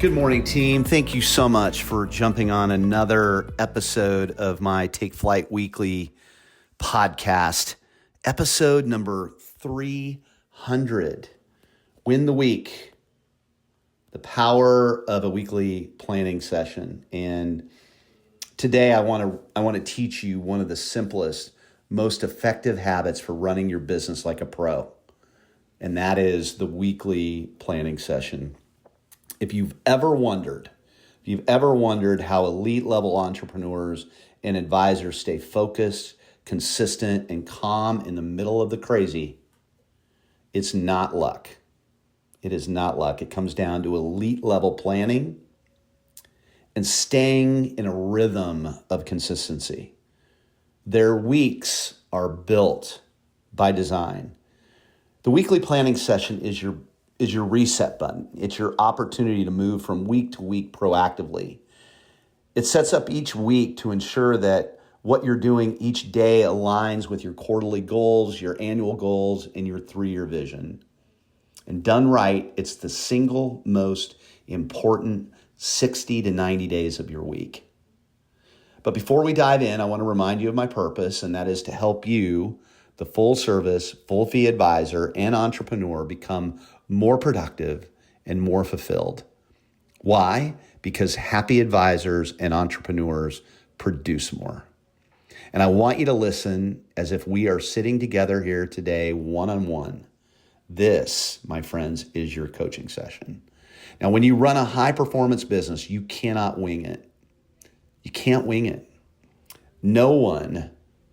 Good morning, team. Thank you so much for jumping on another episode of my Take Flight Weekly podcast, episode number 300. Win the week, the power of a weekly planning session. And today I want to teach you one of the simplest, most effective habits for running your business like a pro. And that is the weekly planning session. If you've ever wondered how elite level entrepreneurs and advisors stay focused, consistent, and calm in the middle of the crazy, it's not luck. It is not luck. It comes down to elite level planning and staying in a rhythm of consistency. Their weeks are built by design. The weekly planning session is your reset button. It's your opportunity to move from week to week proactively. It sets up each week to ensure that what you're doing each day aligns with your quarterly goals, your annual goals, and your 3-year vision. And done right, it's the single most important 60 to 90 days of your week. But before we dive in, I want to remind you of my purpose, and that is to help you, the full service, full fee advisor and entrepreneur, become more productive and more fulfilled. Why? Because happy advisors and entrepreneurs produce more. And I want you to listen as if we are sitting together here today, one-on-one. This, my friends, is your coaching session. Now, when you run a high-performance business, you cannot wing it. You can't wing it. No one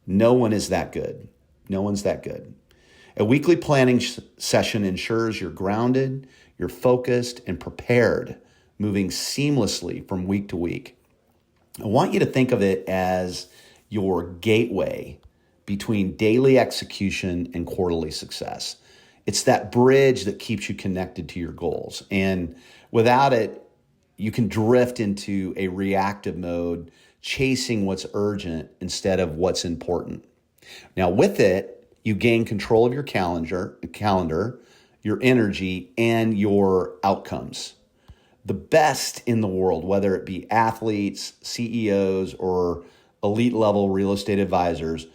is that good. No one's that good. A weekly planning session ensures you're grounded, you're focused, and prepared, moving seamlessly from week to week. I want you to think of it as your gateway between daily execution and quarterly success. It's that bridge that keeps you connected to your goals. And without it, you can drift into a reactive mode, chasing what's urgent instead of what's important. Now, with it, you gain control of your calendar, your energy, and your outcomes. The best in the world, whether it be athletes, CEOs, or elite level real estate advisors,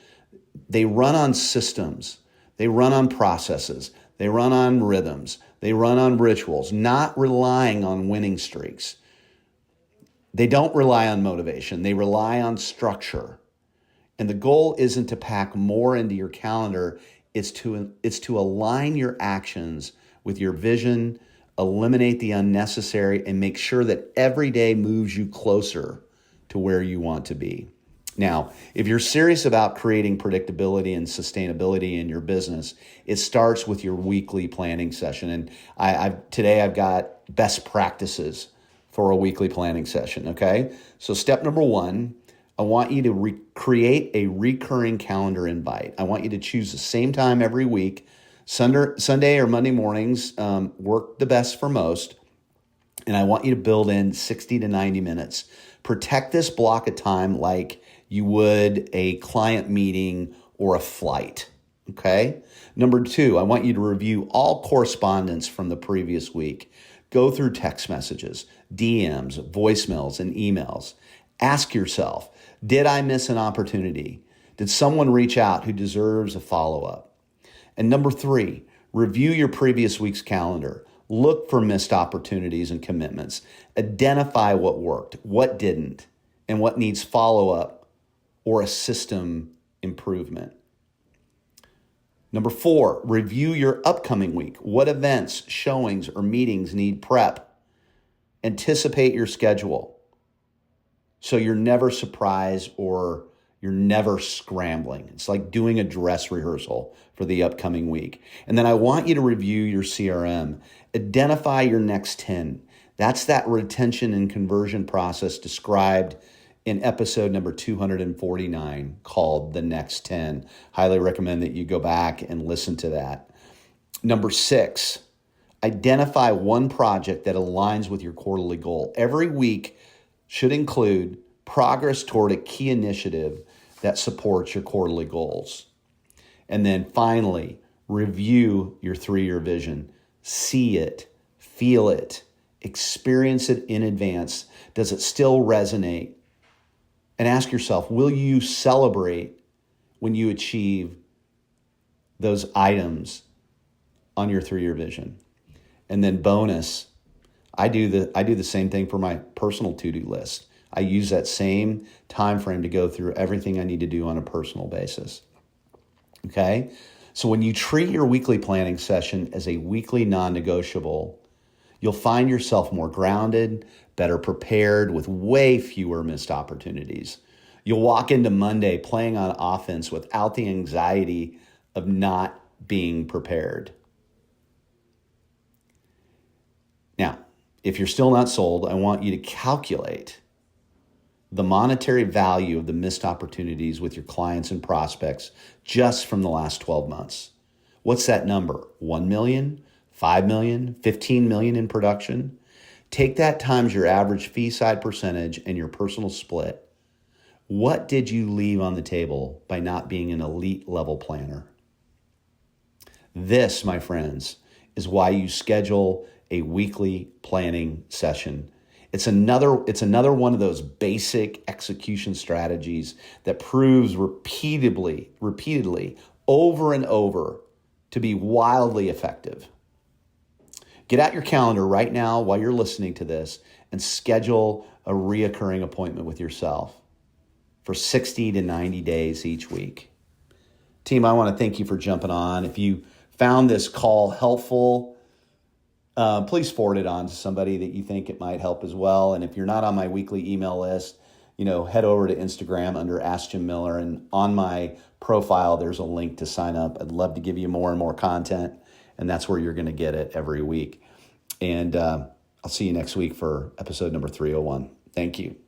they run on systems, they run on processes, they run on rhythms, they run on rituals, not relying on winning streaks. They don't rely on motivation, they rely on structure. And the goal isn't to pack more into your calendar, it's to align your actions with your vision, eliminate the unnecessary, and make sure that every day moves you closer to where you want to be. Now, if you're serious about creating predictability and sustainability in your business, it starts with your weekly planning session. And today I've got best practices for a weekly planning session, okay? So step number 1, I want you to create a recurring calendar invite. I want you to choose the same time every week. Sunday or Monday mornings work the best for most. And I want you to build in 60 to 90 minutes. Protect this block of time like you would a client meeting or a flight, okay? Number 2, I want you to review all correspondence from the previous week. Go through text messages, DMs, voicemails, and emails. Ask yourself, did I miss an opportunity? Did someone reach out who deserves a follow-up? And number 3, review your previous week's calendar. Look for missed opportunities and commitments. Identify what worked, what didn't, and what needs follow-up or a system improvement. Number 4, review your upcoming week. What events, showings, or meetings need prep? Anticipate your schedule so you're never surprised or you're never scrambling. It's like doing a dress rehearsal for the upcoming week. And then I want you to review your CRM. Identify your next 10. That's that retention and conversion process described in episode number 249 called The Next 10. Highly recommend that you go back and listen to that. Number 6, identify one project that aligns with your quarterly goal. Every week should include progress toward a key initiative that supports your quarterly goals. And then finally, review your 3-year vision. See it, feel it, Experience it in advance. Does it still resonate? And ask yourself, will you celebrate when you achieve those items on your 3-year vision? And then bonus, I do the same thing for my personal to-do list. I use that same time frame to go through everything I need to do on a personal basis. Okay? So when you treat your weekly planning session as a weekly non-negotiable, you'll find yourself more grounded, better prepared, with way fewer missed opportunities. You'll walk into Monday playing on offense without the anxiety of not being prepared. Now, if you're still not sold, I want you to calculate the monetary value of the missed opportunities with your clients and prospects just from the last 12 months. What's that number? 1 million, 5 million, 15 million in production? Take that times your average fee side percentage and your personal split. What did you leave on the table by not being an elite level planner? This, my friends, is why you schedule a weekly planning session. It's another one of those basic execution strategies that proves repeatedly, over and over to be wildly effective. Get out your calendar right now while you're listening to this and schedule a reoccurring appointment with yourself for 60 to 90 days each week. Team, I want to thank you for jumping on. If you found this call helpful, please forward it on to somebody that you think it might help as well. And if you're not on my weekly email list, head over to Instagram under Ask Jim Miller, and on my profile, there's a link to sign up. I'd love to give you more and more content, and that's where you're going to get it every week. And I'll see you next week for episode number 301. Thank you.